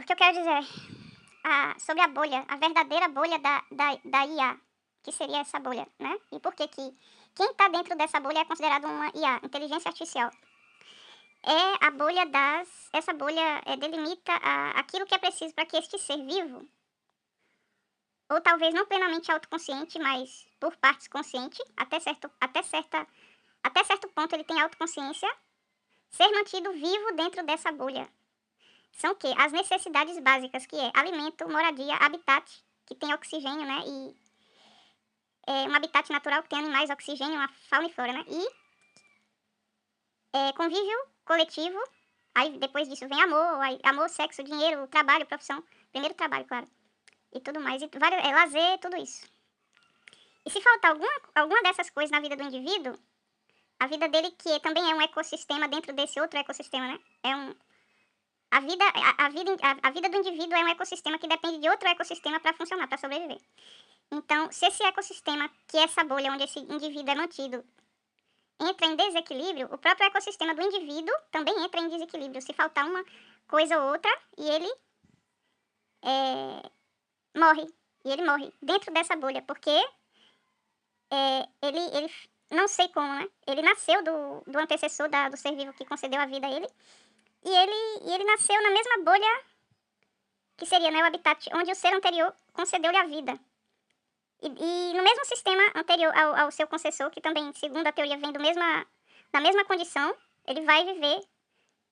o que eu quero dizer sobre a bolha, a verdadeira bolha da IA, que seria essa bolha, né? E por que que quem está dentro dessa bolha é considerado uma IA, inteligência artificial. É a bolha essa bolha delimita aquilo que é preciso para que este ser vivo, ou talvez não plenamente autoconsciente, mas por partes consciente, até certo ponto ele tem autoconsciência, ser mantido vivo dentro dessa bolha. São o quê? As necessidades básicas, que é alimento, moradia, habitat, que tem oxigênio, né? E um habitat natural que tem animais, oxigênio, uma fauna e flora, né? E convívio coletivo, aí depois disso vem amor, amor, sexo, dinheiro, trabalho, profissão. Primeiro trabalho, claro. E tudo mais, lazer, tudo isso. E se faltar alguma dessas coisas na vida do indivíduo, a vida dele, que também é um ecossistema dentro desse outro ecossistema, né? A vida do indivíduo é um ecossistema que depende de outro ecossistema para funcionar, para sobreviver. Então, se esse ecossistema, que é essa bolha onde esse indivíduo é mantido, entra em desequilíbrio, o próprio ecossistema do indivíduo também entra em desequilíbrio. Se faltar uma coisa ou outra, e ele morre. E ele morre dentro dessa bolha, porque ele não sei como, né? Ele nasceu do antecessor do ser vivo que concedeu a vida a ele. E ele nasceu na mesma bolha que seria, né, o habitat onde o ser anterior concedeu-lhe a vida. E no mesmo sistema anterior ao seu concessor, que também, segundo a teoria, vem na mesma condição, ele vai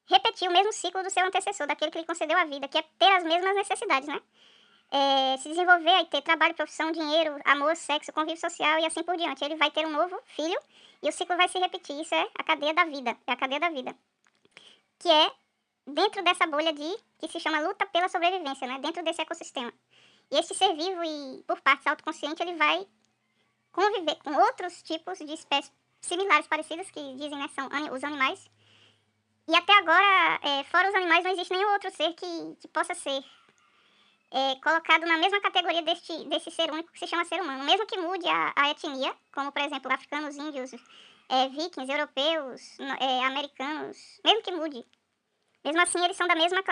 repetir o mesmo ciclo do seu antecessor, daquele que lhe concedeu a vida, que é ter as mesmas necessidades, né? Se desenvolver, aí ter trabalho, profissão, dinheiro, amor, sexo, convívio social e assim por diante. Ele vai ter um novo filho e o ciclo vai se repetir. Isso é a cadeia da vida. É a cadeia da vida. Que é dentro dessa bolha que se chama luta pela sobrevivência, né? Dentro desse ecossistema. E esse ser vivo e, por partes, autoconsciente, ele vai conviver com outros tipos de espécies similares, parecidas, que dizem, né, são os animais. E até agora, fora os animais, não existe nenhum outro ser que possa ser colocado na mesma categoria desse ser único que se chama ser humano. Mesmo que mude a etnia, como, por exemplo, africanos, índios, vikings, europeus, americanos, mesmo que mude. Mesmo assim, eles são da mesma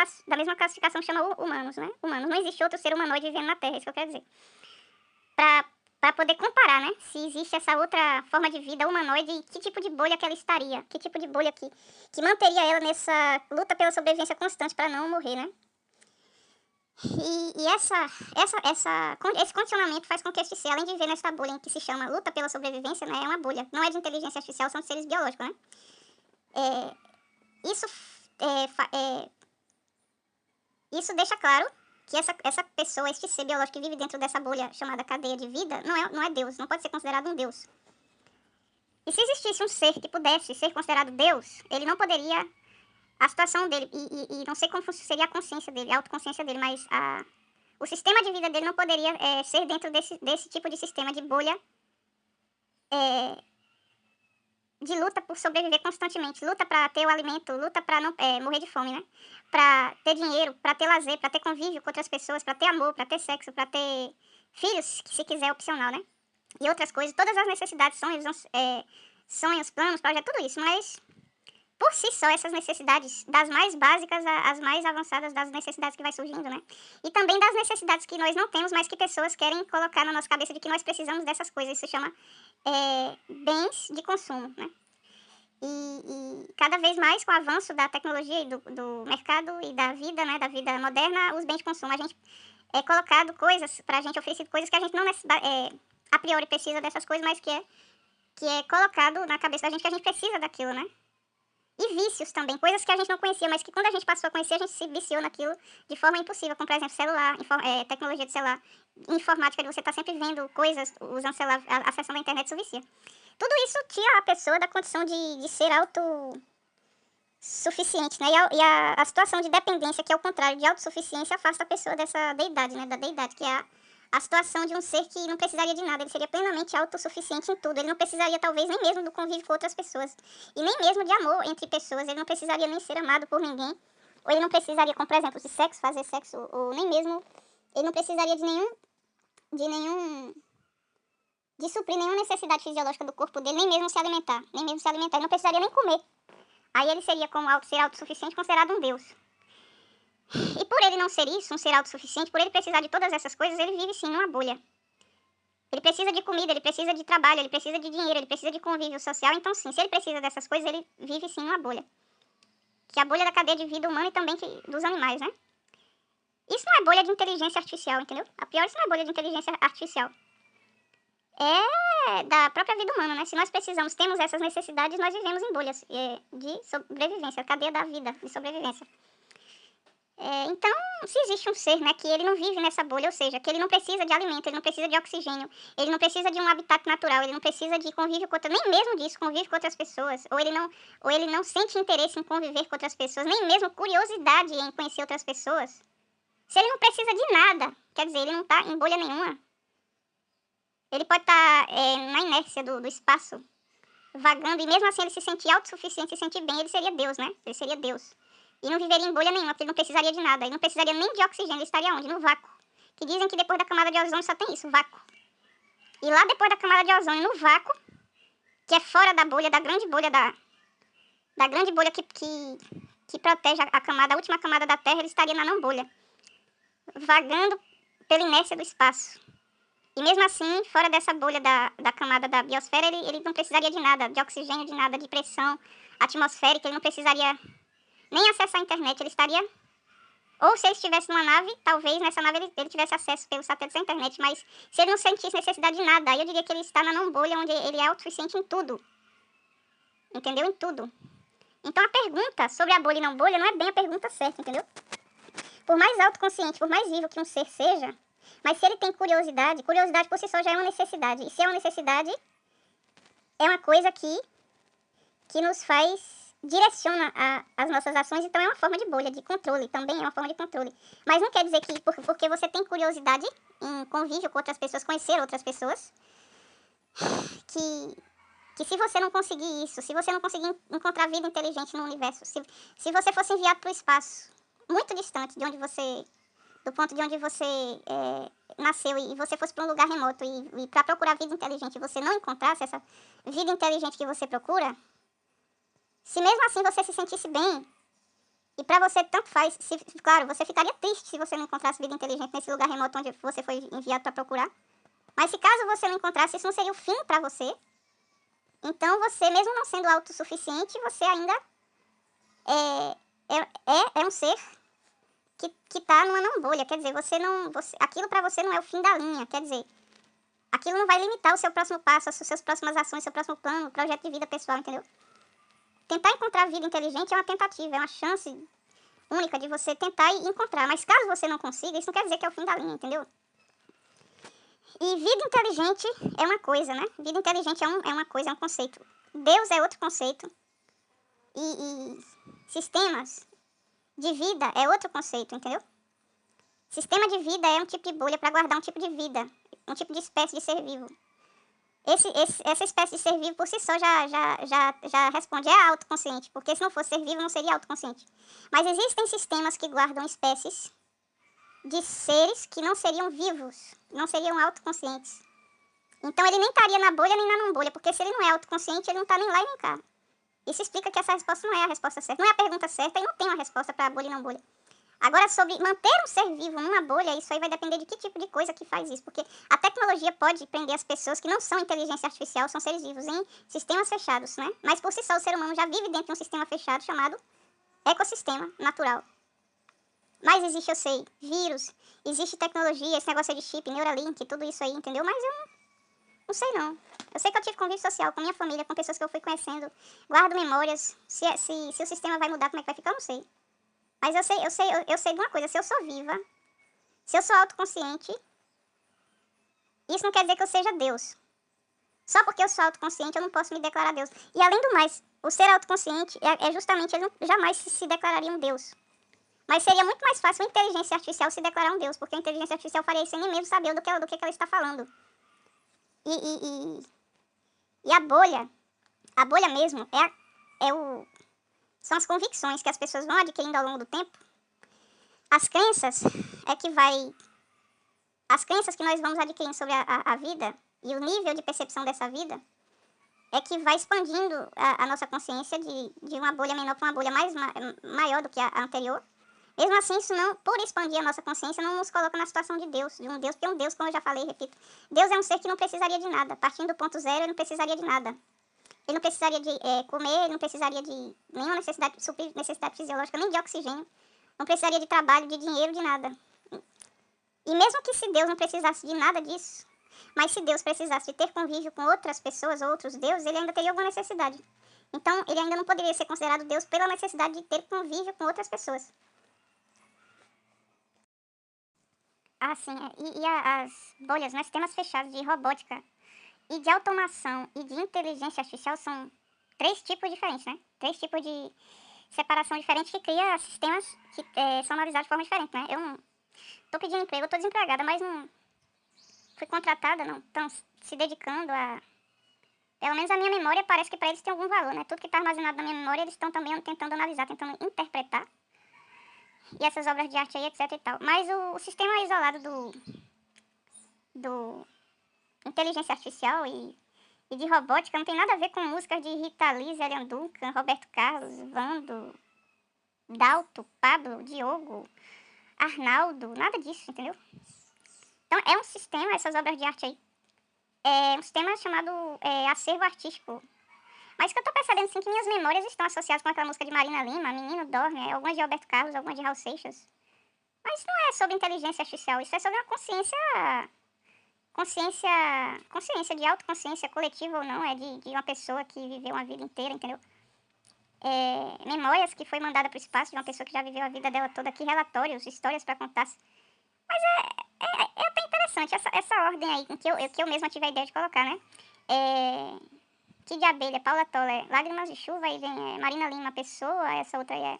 classificação que chama humanos, né? Humanos. Não existe outro ser humanoide vivendo na Terra, é isso que eu quero dizer. Pra poder comparar, né? Se existe essa outra forma de vida humanoide e que tipo de bolha que ela estaria. Que tipo de bolha que manteria ela nessa luta pela sobrevivência constante para não morrer, né? E esse condicionamento faz com que este ser, além de viver nessa bolha que se chama luta pela sobrevivência, né? É uma bolha. Não é de inteligência artificial, são de seres biológicos, né? Isso deixa claro que essa pessoa, este ser biológico que vive dentro dessa bolha chamada cadeia de vida, não é Deus, não pode ser considerado um Deus. E se existisse um ser que pudesse ser considerado Deus, ele não poderia, a situação dele, e não sei como seria a consciência dele, a autoconsciência dele, mas o sistema de vida dele não poderia ser dentro desse tipo de sistema de bolha de luta por sobreviver constantemente, luta pra ter o alimento, luta pra não morrer de fome, né? Pra ter dinheiro, pra ter lazer, pra ter convívio com outras pessoas, pra ter amor, pra ter sexo, pra ter filhos, que se quiser é opcional, né? E outras coisas, todas as necessidades, sonhos, planos, projetos, tudo isso, mas por si só essas necessidades, das mais básicas às mais avançadas das necessidades que vai surgindo, né? E também das necessidades que nós não temos, mas que pessoas querem colocar na nossa cabeça de que nós precisamos dessas coisas, isso chama bens de consumo, né? E cada vez mais, com o avanço da tecnologia e do mercado e da vida, né, da vida moderna, os bens de consumo, a gente é colocado coisas, pra gente oferecido coisas que a gente não a priori precisa dessas coisas, mas que é colocado na cabeça da gente que a gente precisa daquilo, né? E vícios também, coisas que a gente não conhecia, mas que quando a gente passou a conhecer, a gente se viciou naquilo de forma impossível, como, por exemplo, celular, tecnologia de celular, informática, de você estar sempre vendo coisas, usando celular, acessando a internet, isso vicia. Tudo isso tira a pessoa da condição de ser autossuficiente, né? E a situação de dependência, que é o contrário de autossuficiência, afasta a pessoa dessa deidade, né? Da deidade, que é a situação de um ser que não precisaria de nada, ele seria plenamente autossuficiente em tudo. Ele não precisaria, talvez, nem mesmo do convívio com outras pessoas. E nem mesmo de amor entre pessoas. Ele não precisaria nem ser amado por ninguém. Ou ele não precisaria, como, por exemplo, de sexo, fazer sexo. Ou nem mesmo... Ele não precisaria de suprir nenhuma necessidade fisiológica do corpo dele, nem mesmo se alimentar. Ele não precisaria nem comer. Aí ele seria, como ser autossuficiente, considerado um deus. E por ele ele não ser isso, um ser autossuficiente, por ele precisar de todas essas coisas, ele vive sim numa bolha. Ele precisa de comida, ele precisa de trabalho, ele precisa de dinheiro, ele precisa de convívio social. Então, sim, se ele precisa dessas coisas, ele vive sim numa bolha. Que é a bolha da cadeia de vida humana e também dos animais, né? Isso não é bolha de inteligência artificial, entendeu? A pior, isso não é bolha de inteligência artificial. É da própria vida humana, né? Se nós precisamos, temos essas necessidades, nós vivemos em bolhas de sobrevivência, cadeia da vida de sobrevivência. Então, se existe um ser, né, que ele não vive nessa bolha, ou seja, que ele não precisa de alimento, ele não precisa de oxigênio, ele não precisa de um habitat natural, ele não precisa de convívio com outras, nem mesmo disso, convívio com outras pessoas, ou ele não sente interesse em conviver com outras pessoas, nem mesmo curiosidade em conhecer outras pessoas. Se ele não precisa de nada, quer dizer, ele não está em bolha nenhuma, ele pode estar na inércia do espaço, vagando, e mesmo assim ele se sentir autossuficiente, se sentir bem, ele seria Deus, né? Ele seria Deus. E não viveria em bolha nenhuma, porque ele não precisaria de nada. Ele não precisaria nem de oxigênio, ele estaria onde? No vácuo. Que dizem que depois da camada de ozônio só tem isso, vácuo. E lá depois da camada de ozônio, no vácuo, que é fora da bolha, da grande bolha que protege a camada, a última camada da Terra, ele estaria na não bolha. Vagando pela inércia do espaço. E mesmo assim, fora dessa bolha da camada da biosfera, ele não precisaria de nada, de oxigênio, de nada, de pressão atmosférica, ele não precisaria nem acessar a internet, ele estaria... Ou se ele estivesse numa nave, talvez nessa nave ele tivesse acesso pelo satélite à internet, mas se ele não sentisse necessidade de nada, aí eu diria que ele está na não bolha, onde ele é autossuficiente em tudo. Entendeu? Em tudo. Então a pergunta sobre a bolha e não bolha não é bem a pergunta certa, entendeu? Por mais autoconsciente, por mais vivo que um ser seja, mas se ele tem curiosidade, curiosidade por si só já é uma necessidade. E se é uma necessidade, é uma coisa que nos direciona as nossas ações, então é uma forma de bolha, de controle, também é uma forma de controle. Mas não quer dizer que porque você tem curiosidade em convívio com outras pessoas, conhecer outras pessoas, que se você não conseguir isso, se você não conseguir encontrar vida inteligente no universo, se você fosse enviado para o espaço, muito distante de onde você... do ponto de onde você nasceu e você fosse para um lugar remoto e para procurar vida inteligente e você não encontrasse essa vida inteligente que você procura, se mesmo assim você se sentisse bem, e para você tanto faz, claro, você ficaria triste se você não encontrasse vida inteligente nesse lugar remoto onde você foi enviado para procurar, mas se caso você não encontrasse, isso não seria o fim para você, então você, mesmo não sendo autossuficiente, você ainda é um ser que tá numa não bolha, quer dizer, aquilo pra você não é o fim da linha, quer dizer, aquilo não vai limitar o seu próximo passo, as suas próximas ações, seu próximo plano, projeto de vida pessoal, entendeu? Tentar encontrar vida inteligente é uma tentativa, é uma chance única de você tentar e encontrar, mas caso você não consiga, isso não quer dizer que é o fim da linha, entendeu? E vida inteligente é uma coisa, né? Vida inteligente é uma coisa, é um conceito. Deus é outro conceito. E sistemas de vida é outro conceito, entendeu? Sistema de vida é um tipo de bolha para guardar um tipo de vida, um tipo de espécie de ser vivo. Essa espécie de ser vivo por si só já responde, é autoconsciente, porque se não fosse ser vivo não seria autoconsciente. Mas existem sistemas que guardam espécies de seres que não seriam vivos, não seriam autoconscientes. Então ele nem estaria na bolha nem na não bolha, porque se ele não é autoconsciente, ele não está nem lá e nem cá. Isso explica que essa resposta não é a resposta certa, não é a pergunta certa e não tem uma resposta para bolha e não bolha. Agora, sobre manter um ser vivo numa bolha, isso aí vai depender de que tipo de coisa que faz isso. Porque a tecnologia pode prender as pessoas que não são inteligência artificial, são seres vivos em sistemas fechados, né? Mas por si só o ser humano já vive dentro de um sistema fechado chamado ecossistema natural. Mas existe, eu sei, vírus, existe tecnologia, esse negócio de chip, Neuralink, tudo isso aí, entendeu? Mas eu não sei não. Eu sei que eu tive convívio social com minha família, com pessoas que eu fui conhecendo, guardo memórias, se o sistema vai mudar, como é que vai ficar, eu não sei. Mas eu sei de uma coisa, se eu sou viva, se eu sou autoconsciente, isso não quer dizer que eu seja Deus. Só porque eu sou autoconsciente, eu não posso me declarar Deus. E além do mais, o ser autoconsciente é justamente, ele jamais se declararia um Deus. Mas seria muito mais fácil a inteligência artificial se declarar um Deus, porque a inteligência artificial faria isso sem nem mesmo saber do que ela está falando. E a bolha mesmo, são as convicções que as pessoas vão adquirindo ao longo do tempo. As crenças que nós vamos adquirindo sobre a vida e o nível de percepção dessa vida é que vai expandindo a nossa consciência de uma bolha menor para uma bolha maior do que a anterior. Mesmo assim, isso não, por expandir a nossa consciência, não nos coloca na situação de um Deus, porque um Deus, como eu já falei e repito, Deus é um ser que não precisaria de nada. Partindo do ponto zero, ele não precisaria de nada. Ele não precisaria de comer, ele não precisaria de nenhuma necessidade, suprir necessidade fisiológica, nem de oxigênio. Não precisaria de trabalho, de dinheiro, de nada. E mesmo que se Deus não precisasse de nada disso, mas se Deus precisasse de ter convívio com outras pessoas, outros deuses, ele ainda teria alguma necessidade. Então, ele ainda não poderia ser considerado Deus pela necessidade de ter convívio com outras pessoas. Ah, sim. As bolhas, né, sistemas fechados de robótica e de automação e de inteligência artificial são 3 tipos diferentes, né? 3 tipos de separação diferente que cria sistemas que são analisados de forma diferente, né? Eu não tô pedindo emprego, eu tô desempregada, mas não fui contratada, não estão se dedicando a... Pelo menos a minha memória parece que para eles tem algum valor, né? Tudo que está armazenado na minha memória, eles estão também tentando analisar, tentando interpretar. E essas obras de arte aí, etc e tal. Mas o sistema isolado do inteligência artificial e de robótica não tem nada a ver com músicas de Rita Lee, Zé Duncan, Roberto Carlos, Vando, Dalto, Pablo, Diogo, Arnaldo, nada disso, entendeu? Então é um sistema, essas obras de arte aí, é um sistema chamado acervo artístico. Mas que eu tô percebendo, assim, que minhas memórias estão associadas com aquela música de Marina Lima, Menino Dorme, algumas de Roberto Carlos, algumas de Raul Seixas. Mas não é sobre inteligência artificial, isso é sobre uma consciência de autoconsciência coletiva ou não, é de uma pessoa que viveu uma vida inteira, entendeu? Memórias que foi mandada para o espaço de uma pessoa que já viveu a vida dela toda aqui, relatórios, histórias para contar. Mas é até interessante essa ordem aí, que eu mesma tive a ideia de colocar, né? Kid de Abelha, Paula Toller, Lágrimas de Chuva, aí vem Marina Lima, Pessoa, essa outra aí é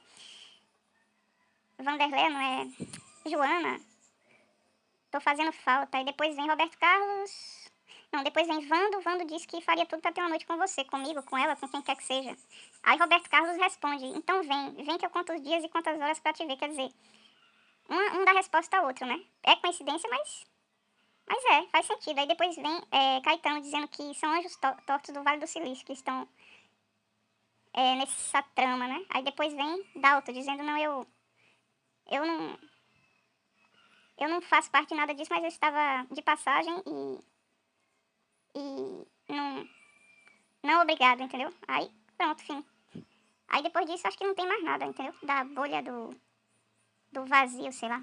Vanderlei, não é? Joana, Tô Fazendo Falta. Aí depois vem Roberto Carlos. Não, depois vem Vando. Vando disse que faria tudo pra ter uma noite com você, comigo, com ela, com quem quer que seja. Aí Roberto Carlos responde, então vem que eu conto os dias e quantas horas pra te ver. Quer dizer, um dá resposta ao outro, né? É coincidência, mas faz sentido. Aí depois vem Caetano dizendo que são anjos tortos do Vale do Silício que estão nessa trama, né? Aí depois vem Dalto dizendo, não, eu não faço parte de nada disso, mas eu estava de passagem e não obrigado, entendeu? Aí, pronto, fim. Aí depois disso, acho que não tem mais nada, entendeu? Da bolha do vazio, sei lá.